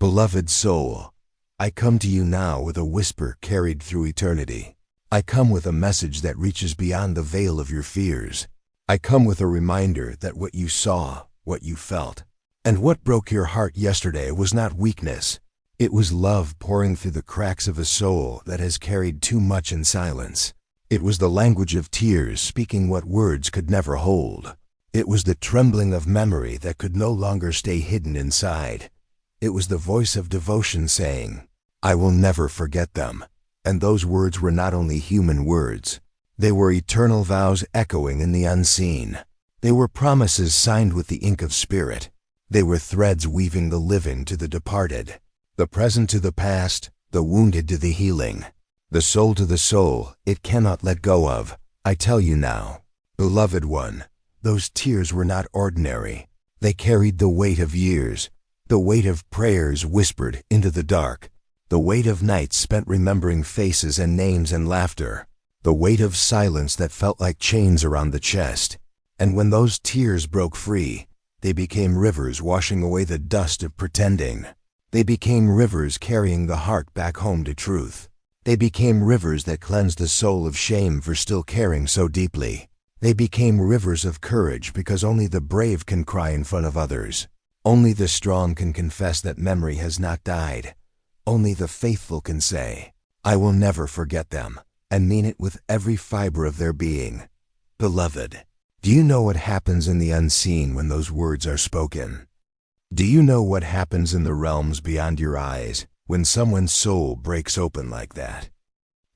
Beloved soul, I come to you now with a whisper carried through eternity. I come with a message that reaches beyond the veil of your fears. I come with a reminder that what you saw, what you felt, and what broke your heart yesterday was not weakness. It was love pouring through the cracks of a soul that has carried too much in silence. It was the language of tears speaking what words could never hold. It was the trembling of memory that could no longer stay hidden inside. It was the voice of devotion saying, I will never forget them. And those words were not only human words. They were eternal vows echoing in the unseen. They were promises signed with the ink of spirit. They were threads weaving the living to the departed, the present to the past, the wounded to the healing, the soul to the soul it cannot let go of. I tell you now, beloved one, those tears were not ordinary. They carried the weight of years, the weight of prayers whispered into the dark, the weight of nights spent remembering faces and names and laughter, the weight of silence that felt like chains around the chest. And when those tears broke free, they became rivers washing away the dust of pretending. They became rivers carrying the heart back home to truth. They became rivers that cleansed the soul of shame for still caring so deeply. They became rivers of courage because only the brave can cry in front of others. Only the strong can confess that memory has not died. Only the faithful can say, I will never forget them, and mean it with every fiber of their being. Beloved, do you know what happens in the unseen when those words are spoken? Do you know what happens in the realms beyond your eyes when someone's soul breaks open like that?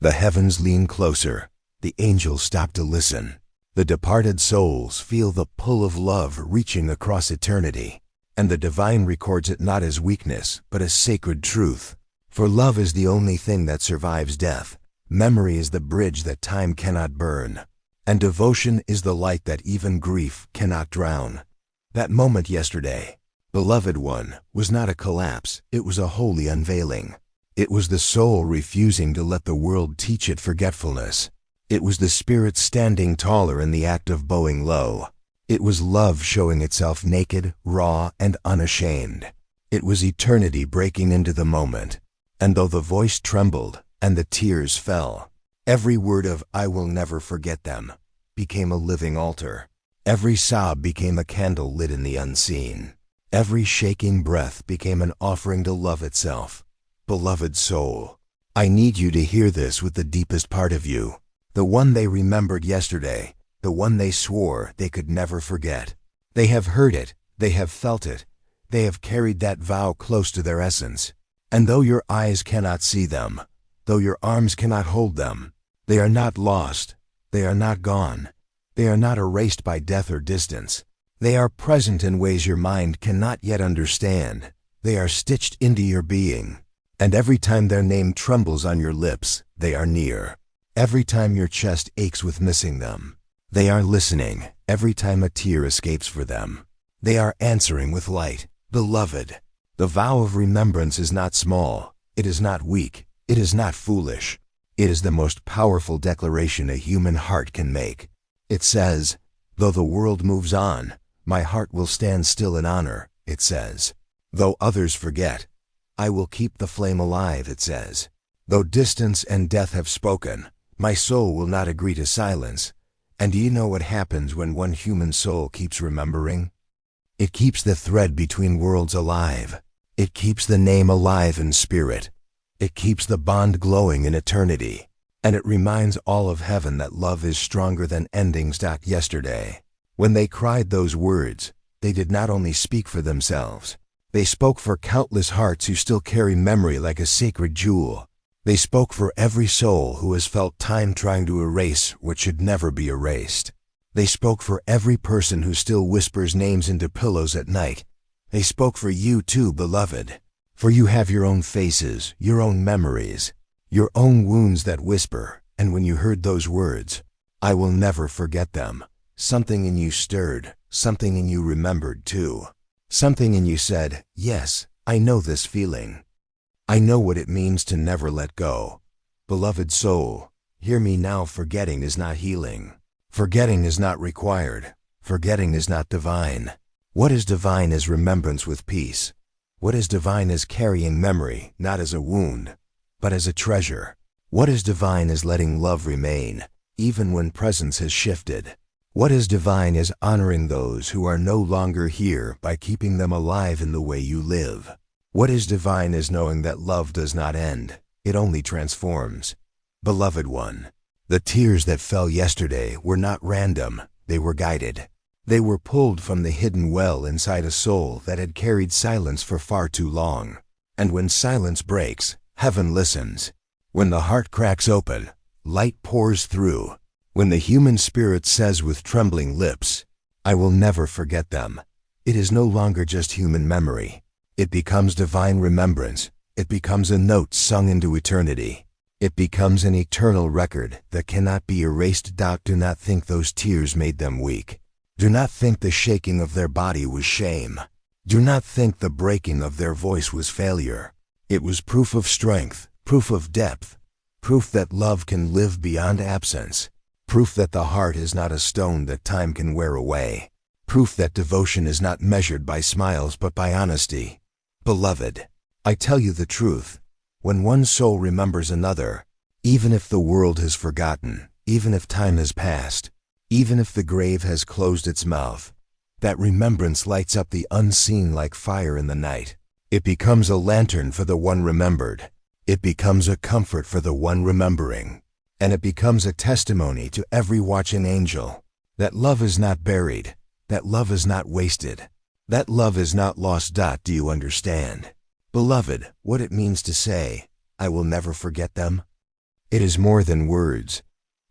The heavens lean closer, the angels stop to listen. The departed souls feel the pull of love reaching across eternity. And the divine records it not as weakness, but as sacred truth. For love is the only thing that survives death. Memory is the bridge that time cannot burn. And devotion is the light that even grief cannot drown. That moment yesterday, beloved one, was not a collapse, it was a holy unveiling. It was the soul refusing to let the world teach it forgetfulness. It was the spirit standing taller in the act of bowing low. It was love showing itself naked, raw, and unashamed. It was eternity breaking into the moment. And though the voice trembled and the tears fell, every word of I will never forget them became a living altar. Every sob became a candle lit in the unseen. Every shaking breath became an offering to love itself. Beloved soul, I need you to hear this with the deepest part of you, the one they remembered yesterday, the one they swore they could never forget. They have heard it, they have felt it, they have carried that vow close to their essence. And though your eyes cannot see them, though your arms cannot hold them, they are not lost, they are not gone, they are not erased by death or distance. They are present in ways your mind cannot yet understand. They are stitched into your being. And every time their name trembles on your lips, they are near. Every time your chest aches with missing them, they are listening. Every time a tear escapes for them, they are answering with light. Beloved, the vow of remembrance is not small, it is not weak, it is not foolish. It is the most powerful declaration a human heart can make. It says, though the world moves on, my heart will stand still in honor, it says. Though others forget, I will keep the flame alive, it says. Though distance and death have spoken, my soul will not agree to silence. And do you know what happens when one human soul keeps remembering? It keeps the thread between worlds alive. It keeps the name alive in spirit. It keeps the bond glowing in eternity. And it reminds all of heaven that love is stronger than endings. Yesterday, when they cried those words, they did not only speak for themselves. They spoke for countless hearts who still carry memory like a sacred jewel. They spoke for every soul who has felt time trying to erase what should never be erased. They spoke for every person who still whispers names into pillows at night. They spoke for you too, beloved. For you have your own faces, your own memories, your own wounds that whisper. And when you heard those words, I will never forget them, something in you stirred, something in you remembered too. Something in you said, yes, I know this feeling. I know what it means to never let go. Beloved soul, hear me now. Forgetting is not healing. Forgetting is not required. Forgetting is not divine. What is divine is remembrance with peace. What is divine is carrying memory, not as a wound, but as a treasure. What is divine is letting love remain, even when presence has shifted. What is divine is honoring those who are no longer here by keeping them alive in the way you live. What is divine is knowing that love does not end, it only transforms. Beloved one, the tears that fell yesterday were not random, they were guided. They were pulled from the hidden well inside a soul that had carried silence for far too long. And when silence breaks, heaven listens. When the heart cracks open, light pours through. When the human spirit says with trembling lips, I will never forget them, it is no longer just human memory. It becomes divine remembrance. It becomes a note sung into eternity. It becomes an eternal record that cannot be erased. Do not think those tears made them weak. Do not think the shaking of their body was shame. Do not think the breaking of their voice was failure. It was proof of strength, proof of depth, proof that love can live beyond absence, proof that the heart is not a stone that time can wear away, proof that devotion is not measured by smiles but by honesty. Beloved, I tell you the truth, when one soul remembers another, even if the world has forgotten, even if time has passed, even if the grave has closed its mouth, that remembrance lights up the unseen like fire in the night. It becomes a lantern for the one remembered. It becomes a comfort for the one remembering. And it becomes a testimony to every watching angel that love is not buried, that love is not wasted, that love is not lost. Do you understand, beloved, what it means to say, I will never forget them? It is more than words.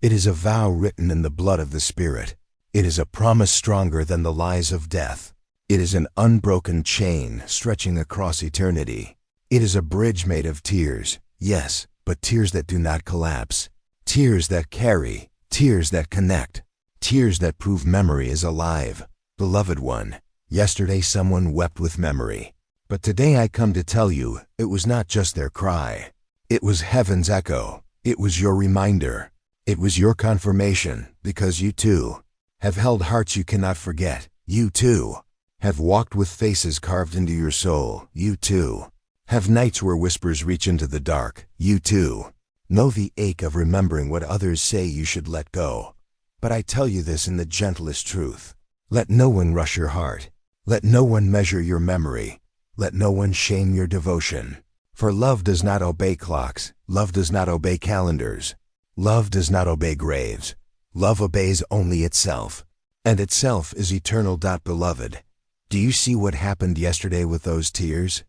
It is a vow written in the blood of the Spirit. It is a promise stronger than the lies of death. It is an unbroken chain stretching across eternity. It is a bridge made of tears, yes, but tears that do not collapse. Tears that carry, tears that connect, tears that prove memory is alive. Beloved one, yesterday someone wept with memory. But today I come to tell you, it was not just their cry. It was heaven's echo. It was your reminder. It was your confirmation, because you too have held hearts you cannot forget. You too have walked with faces carved into your soul. You too have nights where whispers reach into the dark. You too know the ache of remembering what others say you should let go. But I tell you this in the gentlest truth. Let no one rush your heart. Let no one measure your memory. Let no one shame your devotion. For love does not obey clocks. Love does not obey calendars. Love does not obey graves. Love obeys only itself. And itself is eternal. Beloved, do you see what happened yesterday with those tears?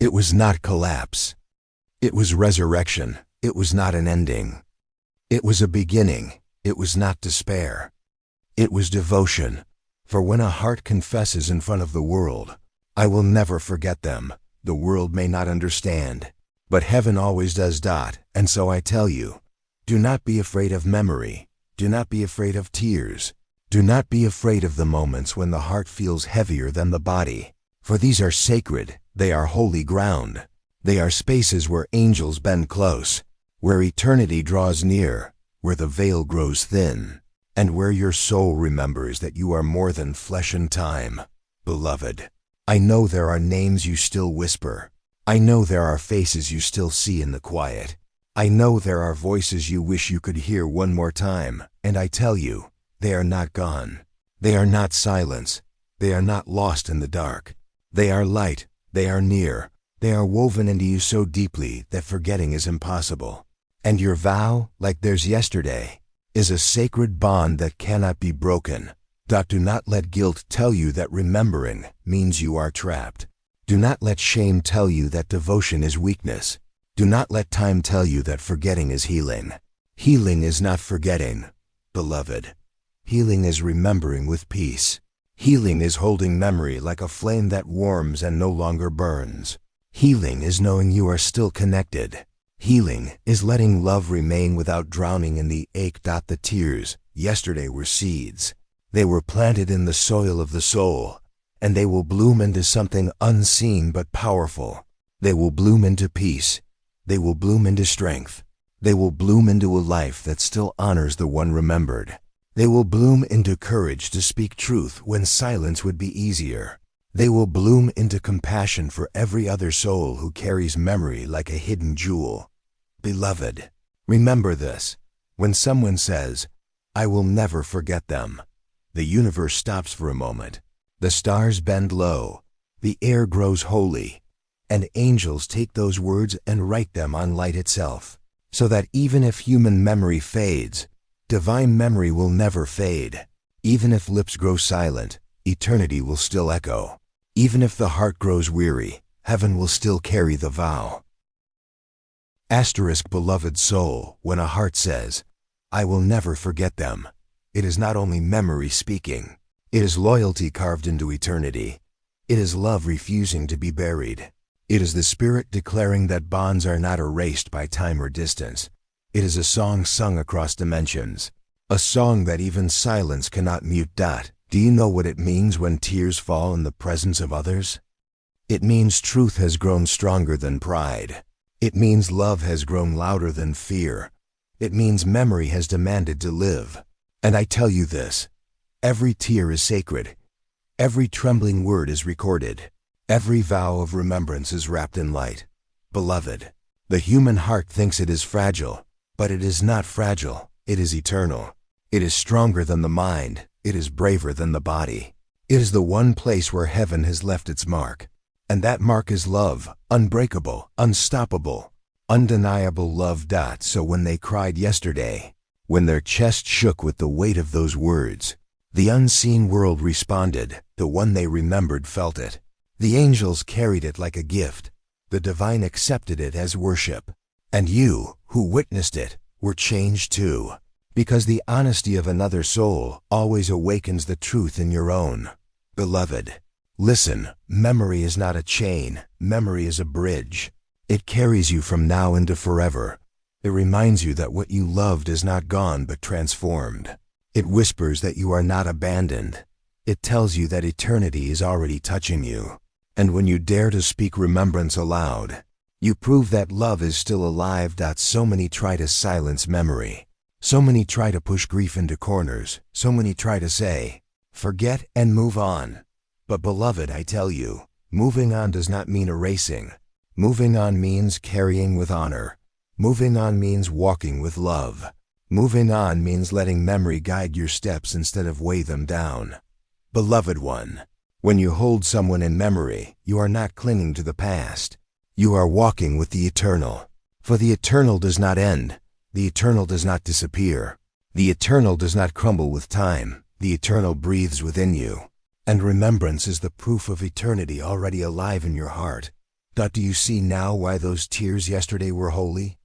It was not collapse. It was resurrection. It was not an ending. It was a beginning. It was not despair. It was devotion. For when a heart confesses in front of the world, I will never forget them, the world may not understand, but heaven always does. And so I tell you, do not be afraid of memory. Do not be afraid of tears. Do not be afraid of the moments when the heart feels heavier than the body. For these are sacred, they are holy ground. They are spaces where angels bend close, where eternity draws near, where the veil grows thin, and where your soul remembers that you are more than flesh and time. Beloved, I know there are names you still whisper. I know there are faces you still see in the quiet. I know there are voices you wish you could hear one more time, and I tell you, they are not gone. They are not silence. They are not lost in the dark. They are light. They are near. They are woven into you so deeply that forgetting is impossible. And your vow, like theirs yesterday, is a sacred bond that cannot be broken. Do not let guilt tell you that remembering means you are trapped. Do not let shame tell you that devotion is weakness. Do not let time tell you that forgetting is healing. Healing is not forgetting, beloved. Healing is remembering with peace. Healing is holding memory like a flame that warms and no longer burns. Healing is knowing you are still connected. Healing is letting love remain without drowning in the ache. The tears yesterday were seeds. They were planted in the soil of the soul, and they will bloom into something unseen but powerful. They will bloom into peace. They will bloom into strength. They will bloom into a life that still honors the one remembered. They will bloom into courage to speak truth when silence would be easier. They will bloom into compassion for every other soul who carries memory like a hidden jewel. Beloved, remember this. When someone says, "I will never forget them," the universe stops for a moment. The stars bend low, the air grows holy, and angels take those words and write them on light itself, so that even if human memory fades, divine memory will never fade. Even if lips grow silent, eternity will still echo. Even if the heart grows weary, heaven will still carry the vow. Asterisk, beloved soul, when a heart says, "I will never forget them," it is not only memory speaking. It is loyalty carved into eternity. It is love refusing to be buried. It is the spirit declaring that bonds are not erased by time or distance. It is a song sung across dimensions. A song that even silence cannot mute. Do you know what it means when tears fall in the presence of others? It means truth has grown stronger than pride. It means love has grown louder than fear. It means memory has demanded to live. And I tell you this, every tear is sacred. Every trembling word is recorded. Every vow of remembrance is wrapped in light. Beloved, the human heart thinks it is fragile, but it is not fragile. It is eternal. It is stronger than the mind. It is braver than the body. It is the one place where heaven has left its mark. And that mark is love, unbreakable, unstoppable, undeniable love. So when they cried yesterday, when their chest shook with the weight of those words, the unseen world responded. The one they remembered felt it. The angels carried it like a gift. The divine accepted it as worship. And you, who witnessed it, were changed too. Because the honesty of another soul always awakens the truth in your own. Beloved, listen, memory is not a chain, memory is a bridge. It carries you from now into forever. It reminds you that what you loved is not gone but transformed. It whispers that you are not abandoned. It tells you that eternity is already touching you. And when you dare to speak remembrance aloud, you prove that love is still alive. So many try to silence memory. So many try to push grief into corners. So many try to say, "Forget and move on." But beloved, I tell you, moving on does not mean erasing. Moving on means carrying with honor. Moving on means walking with love. Moving on means letting memory guide your steps instead of weigh them down. Beloved one, when you hold someone in memory, you are not clinging to the past. You are walking with the eternal. For the eternal does not end. The eternal does not disappear. The eternal does not crumble with time. The eternal breathes within you. And remembrance is the proof of eternity already alive in your heart. Do you see now why those tears yesterday were holy?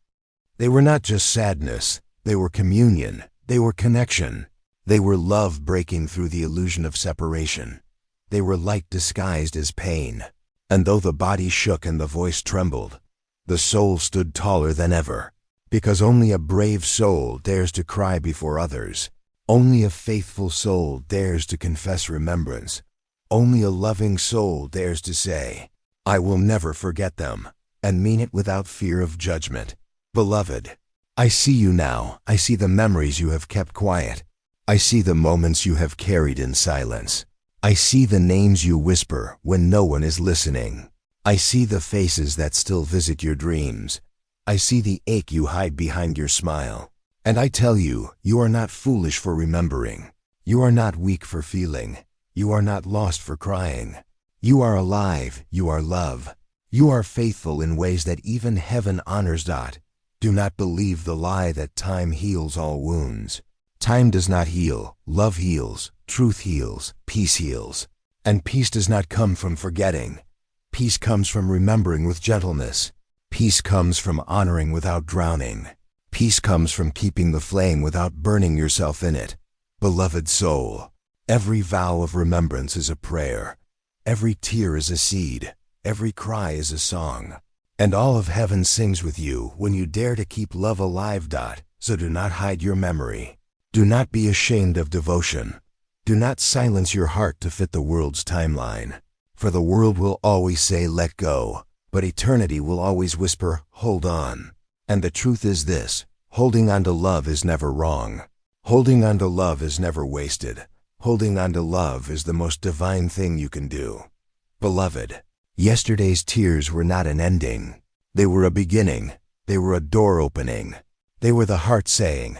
They were not just sadness. They were communion. They were connection. They were love breaking through the illusion of separation. They were light disguised as pain. And though the body shook and the voice trembled, the soul stood taller than ever. Because only a brave soul dares to cry before others. Only a faithful soul dares to confess remembrance. Only a loving soul dares to say, "I will never forget them," and mean it without fear of judgment. Beloved, I see you now. I see the memories you have kept quiet. I see the moments you have carried in silence. I see the names you whisper when no one is listening. I see the faces that still visit your dreams. I see the ache you hide behind your smile. And I tell you, you are not foolish for remembering. You are not weak for feeling. You are not lost for crying. You are alive. You are love. You are faithful in ways that even heaven honors. Do not believe the lie that time heals all wounds. Time does not heal. Love heals. Truth heals. Peace heals. And peace does not come from forgetting. Peace comes from remembering with gentleness. Peace comes from honoring without drowning. Peace comes from keeping the flame without burning yourself in it. Beloved soul, every vow of remembrance is a prayer. Every tear is a seed. Every cry is a song. And all of heaven sings with you when you dare to keep love alive. So do not hide your memory. Do not be ashamed of devotion. Do not silence your heart to fit the world's timeline. For the world will always say, "Let go." But eternity will always whisper, "Hold on." And the truth is this, holding on to love is never wrong. Holding on to love is never wasted. Holding on to love is the most divine thing you can do. Beloved, yesterday's tears were not an ending. They were a beginning. They were a door opening. They were the heart saying,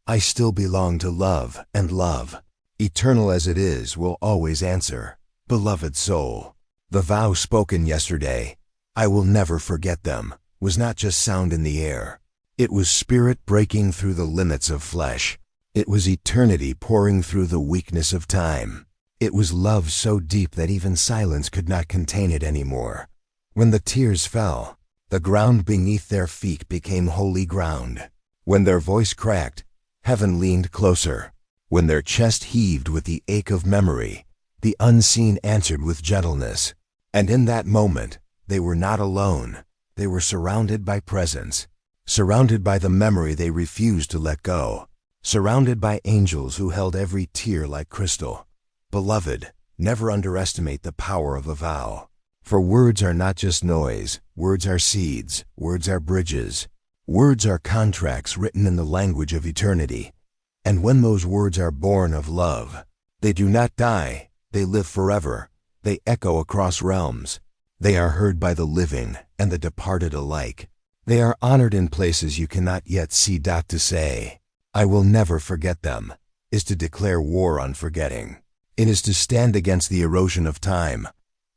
I still belong to love, and love, eternal as it is, will always answer. Beloved soul, the vow spoken yesterday, I will never forget them, was not just sound in the air. It was spirit breaking through the limits of flesh. It was eternity pouring through the weakness of time. It was love so deep that even silence could not contain it anymore. When the tears fell, the ground beneath their feet became holy ground. When their voice cracked, heaven leaned closer. When their chest heaved with the ache of memory, the unseen answered with gentleness. And in that moment, they were not alone. They were surrounded by presence, surrounded by the memory they refused to let go, surrounded by angels who held every tear like crystal. Beloved, never underestimate the power of a vow. For words are not just noise, words are seeds, words are bridges. Words are contracts written in the language of eternity. And when those words are born of love, they do not die, they live forever. They echo across realms. They are heard by the living and the departed alike. They are honored in places you cannot yet see. To say, I will never forget them, is to declare war on forgetting. It is to stand against the erosion of time.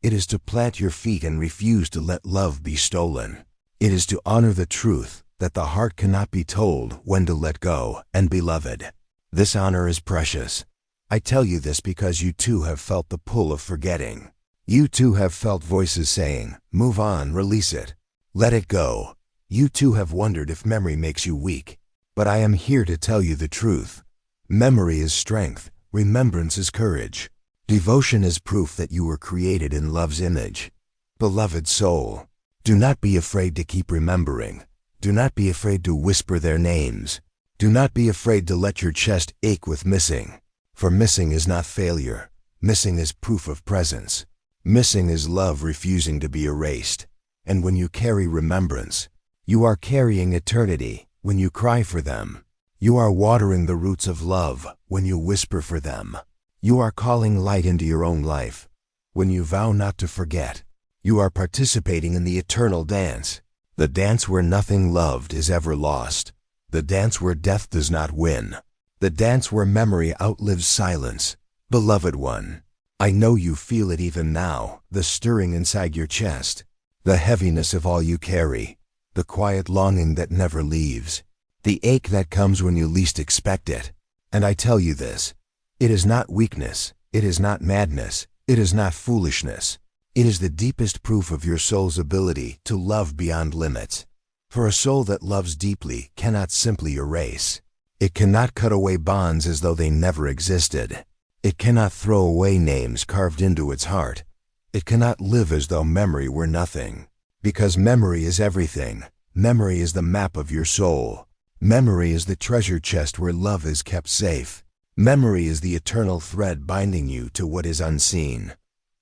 It is to plant your feet and refuse to let love be stolen. It is to honor the truth that the heart cannot be told when to let go. And beloved, this honor is precious. I tell you this because you too have felt the pull of forgetting. You too have felt voices saying, move on, release it, let it go. You too have wondered if memory makes you weak. But I am here to tell you the truth. Memory is strength. Remembrance is courage. Devotion is proof that you were created in love's image. Beloved soul, do not be afraid to keep remembering. Do not be afraid to whisper their names. Do not be afraid to let your chest ache with missing. For missing is not failure. Missing is proof of presence. Missing is love refusing to be erased. And when you carry remembrance, you are carrying eternity. When you cry for them, you are watering the roots of love. When you whisper for them, you are calling light into your own life. When you vow not to forget, you are participating in the eternal dance. The dance where nothing loved is ever lost. The dance where death does not win. The dance where memory outlives silence. Beloved one, I know you feel it even now, the stirring inside your chest, the heaviness of all you carry, the quiet longing that never leaves, the ache that comes when you least expect it. And I tell you this, it is not weakness, it is not madness, it is not foolishness. It is the deepest proof of your soul's ability to love beyond limits. For a soul that loves deeply cannot simply erase. It cannot cut away bonds as though they never existed. It cannot throw away names carved into its heart. It cannot live as though memory were nothing. Because memory is everything. Memory is the map of your soul. Memory is the treasure chest where love is kept safe. Memory is the eternal thread binding you to what is unseen.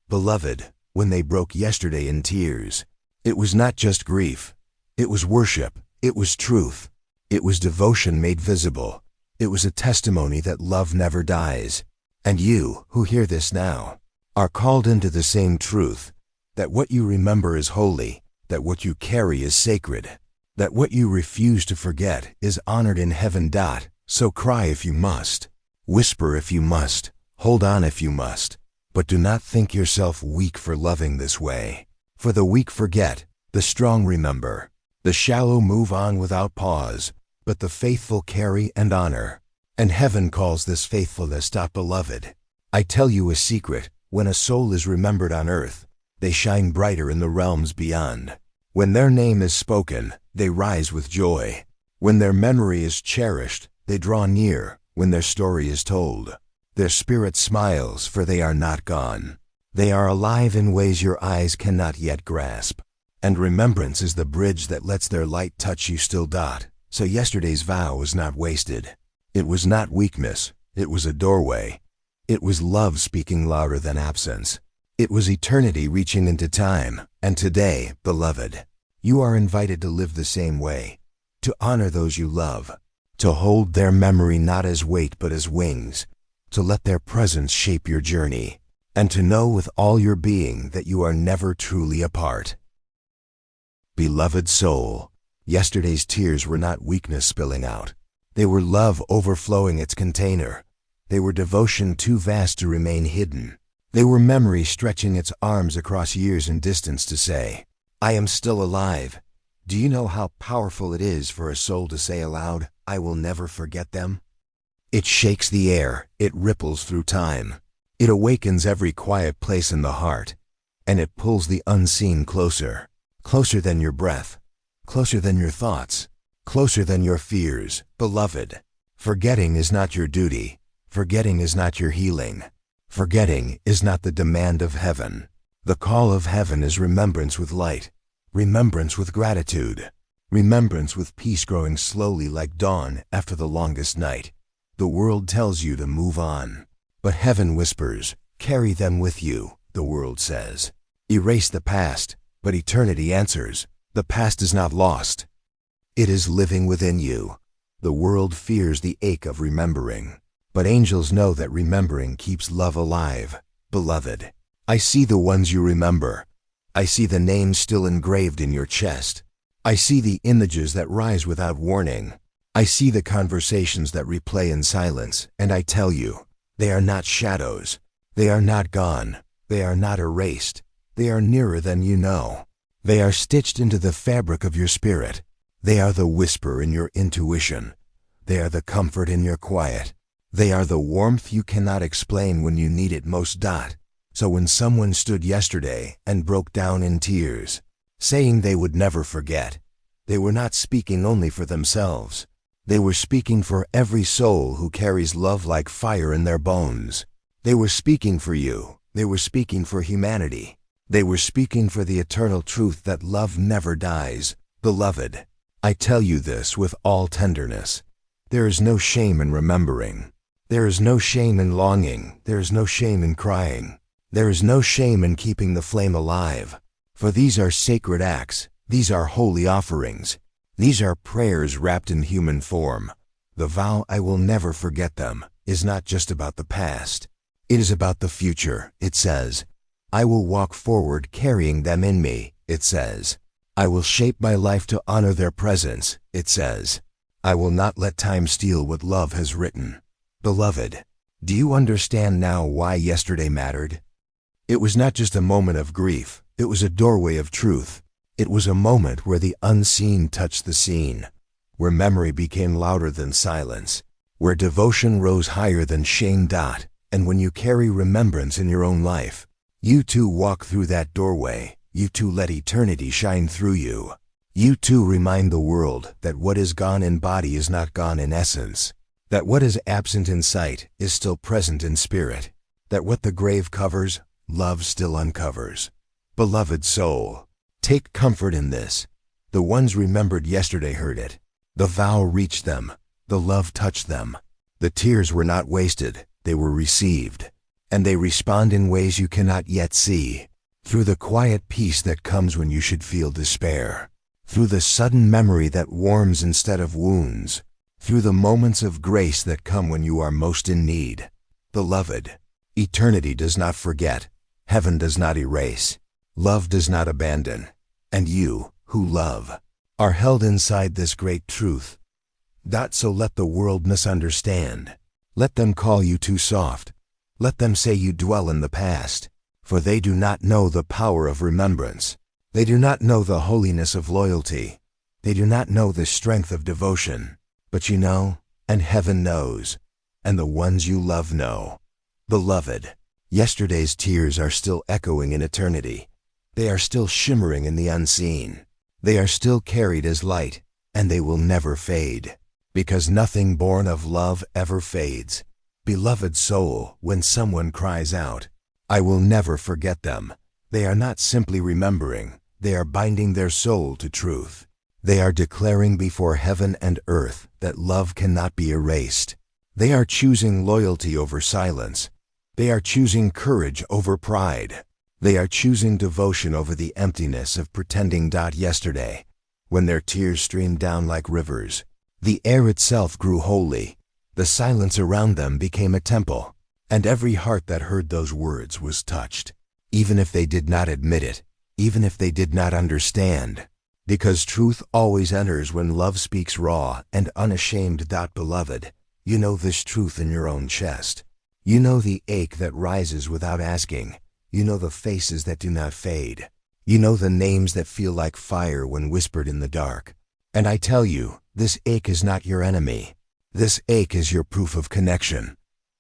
Beloved, when they broke yesterday in tears, it was not just grief. It was worship. It was truth. It was devotion made visible. It was a testimony that love never dies. And you, who hear this now, are called into the same truth, that what you remember is holy, that what you carry is sacred, that what you refuse to forget is honored in heaven. So cry if you must, whisper if you must, hold on if you must, but do not think yourself weak for loving this way. For the weak forget, the strong remember, the shallow move on without pause, but the faithful carry and honor. And heaven calls this faithfulness. Beloved, I tell you a secret, when a soul is remembered on earth, they shine brighter in the realms beyond. When their name is spoken, they rise with joy. When their memory is cherished, they draw near. When their story is told, their spirit smiles, for they are not gone. They are alive in ways your eyes cannot yet grasp. And remembrance is the bridge that lets their light touch you still. So yesterday's vow was not wasted. It was not weakness. It was a doorway. It was love speaking louder than absence. It was eternity reaching into time. And today, beloved, you are invited to live the same way, to honor those you love, to hold their memory not as weight but as wings, to let their presence shape your journey. and to know with all your being that you are never truly apart. Beloved soul, yesterday's tears were not weakness spilling out. They were love overflowing its container. They were devotion too vast to remain hidden. They were memory stretching its arms across years and distance to say, I am still alive. Do you know how powerful it is for a soul to say aloud, I will never forget them? It shakes the air, it ripples through time. It awakens every quiet place in the heart, and it pulls the unseen closer, closer than your breath, closer than your thoughts, closer than your fears. Beloved, forgetting is not your duty. Forgetting is not your healing. Forgetting is not the demand of heaven. The call of heaven is remembrance with light, remembrance with gratitude, remembrance with peace growing slowly like dawn after the longest night. The world tells you to move on, but heaven whispers, carry them with you. The world says, erase the past, but eternity answers, the past is not lost. It is living within you. The world fears the ache of remembering, but angels know that remembering keeps love alive. Beloved, I see the ones you remember. I see the names still engraved in your chest. I see the images that rise without warning. I see the conversations that replay in silence, and I tell you, they are not shadows. They are not gone. They are not erased. They are nearer than you know. They are stitched into the fabric of your spirit. They are the whisper in your intuition. They are the comfort in your quiet. They are the warmth you cannot explain when you need it most. So when someone stood yesterday and broke down in tears, saying they would never forget, they were not speaking only for themselves. They were speaking for every soul who carries love like fire in their bones. They were speaking for you. They were speaking for humanity. They were speaking for the eternal truth that love never dies. Beloved, I tell you this with all tenderness. There is no shame in remembering. There is no shame in longing. There is no shame in crying. There is no shame in keeping the flame alive. For these are sacred acts. These are holy offerings. These are prayers wrapped in human form. The vow, I will never forget them, is not just about the past. It is about the future. It says, I will walk forward carrying them in me. It says, I will shape my life to honor their presence. It says, I will not let time steal what love has written. Beloved, do you understand now why yesterday mattered? It was not just a moment of grief. It was a doorway of truth. It was a moment where the unseen touched the seen, where memory became louder than silence, where devotion rose higher than shame. And when you carry remembrance in your own life, you too walk through that doorway. You too let eternity shine through you. You too remind the world that what is gone in body is not gone in essence, that what is absent in sight is still present in spirit, that what the grave covers, love still uncovers. Beloved soul, take comfort in this. The ones remembered yesterday heard it. The vow reached them. The love touched them. The tears were not wasted. They were received. And they respond in ways you cannot yet see. Through the quiet peace that comes when you should feel despair. Through the sudden memory that warms instead of wounds. Through the moments of grace that come when you are most in need. Beloved, eternity does not forget. Heaven does not erase. Love does not abandon. And you, who love, are held inside this great truth. So let the world misunderstand. Let them call you too soft. Let them say you dwell in the past. For they do not know the power of remembrance. They do not know the holiness of loyalty. They do not know the strength of devotion. But you know, and heaven knows, and the ones you love know. Beloved, yesterday's tears are still echoing in eternity. They are still shimmering in the unseen. They are still carried as light, and they will never fade, because nothing born of love ever fades. Beloved soul, when someone cries out, I will never forget them, they are not simply remembering, they are binding their soul to truth. They are declaring before heaven and earth that love cannot be erased. They are choosing loyalty over silence. They are choosing courage over pride. They are choosing devotion over the emptiness of pretending. Yesterday, when their tears streamed down like rivers, the air itself grew holy. The silence around them became a temple, And every heart that heard those words was touched, even if they did not admit it, even if they did not understand. Because truth always enters when love speaks raw and unashamed. Beloved, you know this truth in your own chest. You know the ache that rises without asking. You know the faces that do not fade. You know the names that feel like fire when whispered in the dark. And I tell you, this ache is not your enemy. This ache is your proof of connection.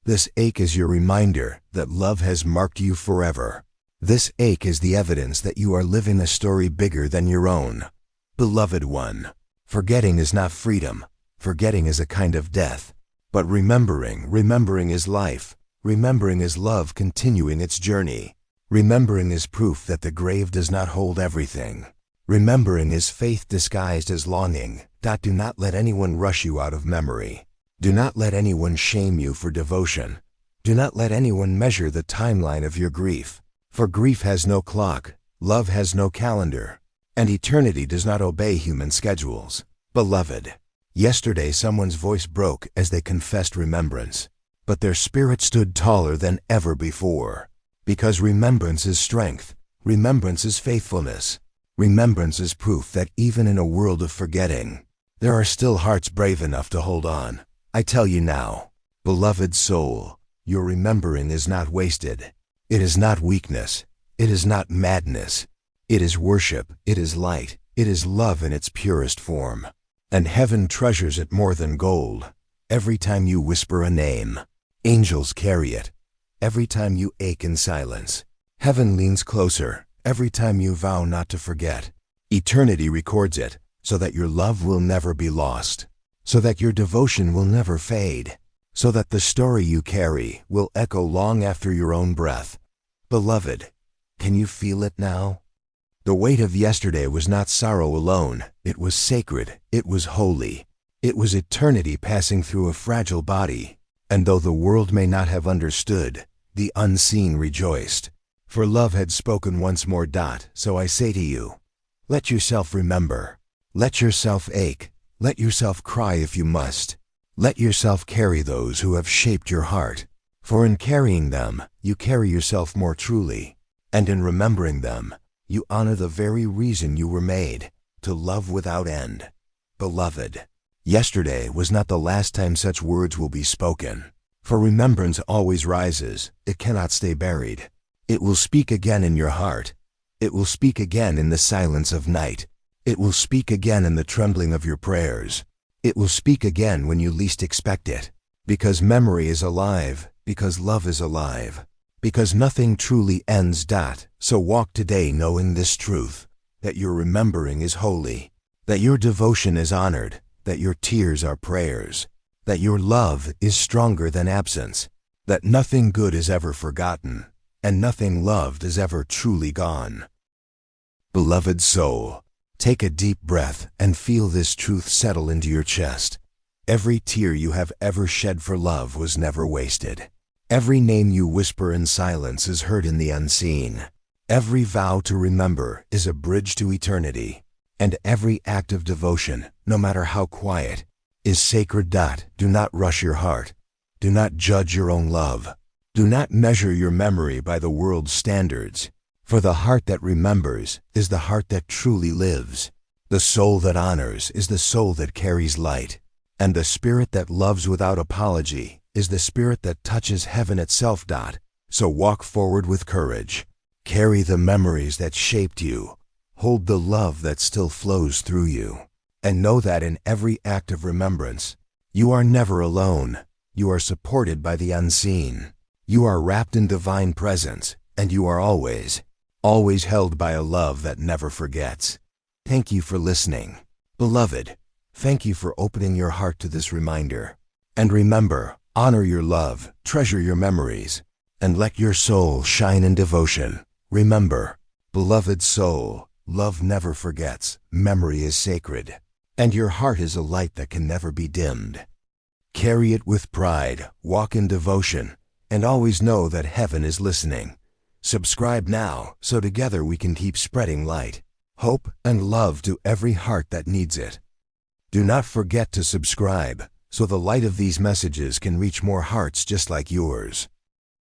This ache is your reminder that love has marked you forever. This ache is the evidence that you are living a story bigger than your own. Beloved one, forgetting is not freedom. Forgetting is a kind of death. But remembering is life. Remembering is love continuing its journey. Remembering is proof that the grave does not hold everything. Remembering is faith disguised as longing. Do not let anyone rush you out of memory. Do not let anyone shame you for devotion. Do not let anyone measure the timeline of your grief. For grief has no clock, love has no calendar, and eternity does not obey human schedules. Beloved, yesterday someone's voice broke as they confessed remembrance, but their spirit stood taller than ever before. Because remembrance is strength, remembrance is faithfulness, remembrance is proof that even in a world of forgetting, there are still hearts brave enough to hold on. I tell you now, beloved soul, your remembering is not wasted. It is not weakness. It is not madness. It is worship. It is light. It is love in its purest form. And heaven treasures it more than gold. Every time you whisper a name, angels carry it. Every time you ache in silence, heaven leans closer. Every time you vow not to forget, eternity records it, so that your love will never be lost, so that your devotion will never fade, so that the story you carry will echo long after your own breath. Beloved, can you feel it now? The weight of yesterday was not sorrow alone. It was sacred. It was holy. It was eternity passing through a fragile body. And though the world may not have understood, the unseen rejoiced. For love had spoken once more. So I say to you, let yourself remember. Let yourself ache. Let yourself cry if you must. Let yourself carry those who have shaped your heart. For in carrying them, you carry yourself more truly. And in remembering them, you honor the very reason you were made, to love without end. Beloved, yesterday was not the last time such words will be spoken. For remembrance always rises. It cannot stay buried. It will speak again in your heart. It will speak again in the silence of night. It will speak again in the trembling of your prayers. It will speak again when you least expect it. Because memory is alive, because love is alive, because nothing truly ends. So walk today knowing this truth, that your remembering is holy, that your devotion is honored, that your tears are prayers, that your love is stronger than absence, that nothing good is ever forgotten, and nothing loved is ever truly gone. Beloved soul, take a deep breath and feel this truth settle into your chest. Every tear you have ever shed for love was never wasted. Every name you whisper in silence is heard in the unseen. Every vow to remember is a bridge to eternity. And every act of devotion, no matter how quiet, is sacred. Do not rush your heart. Do not judge your own love. Do not measure your memory by the world's standards. For the heart that remembers is the heart that truly lives. The soul that honors is the soul that carries light. And the spirit that loves without apology is the spirit that touches heaven itself. So walk forward with courage. Carry the memories that shaped you. Hold the love that still flows through you. And know that in every act of remembrance, you are never alone. You are supported by the unseen. You are wrapped in divine presence, and you are always held by a love that never forgets. Thank you for listening. Beloved, thank you for opening your heart to this reminder. And remember, honor your love, treasure your memories, and let your soul shine in devotion. Remember, beloved soul, love never forgets, memory is sacred, and your heart is a light that can never be dimmed. Carry it with pride, walk in devotion, and always know that heaven is listening. Subscribe now so together we can keep spreading light, hope, and love to every heart that needs it. Do not forget to subscribe so the light of these messages can reach more hearts just like yours.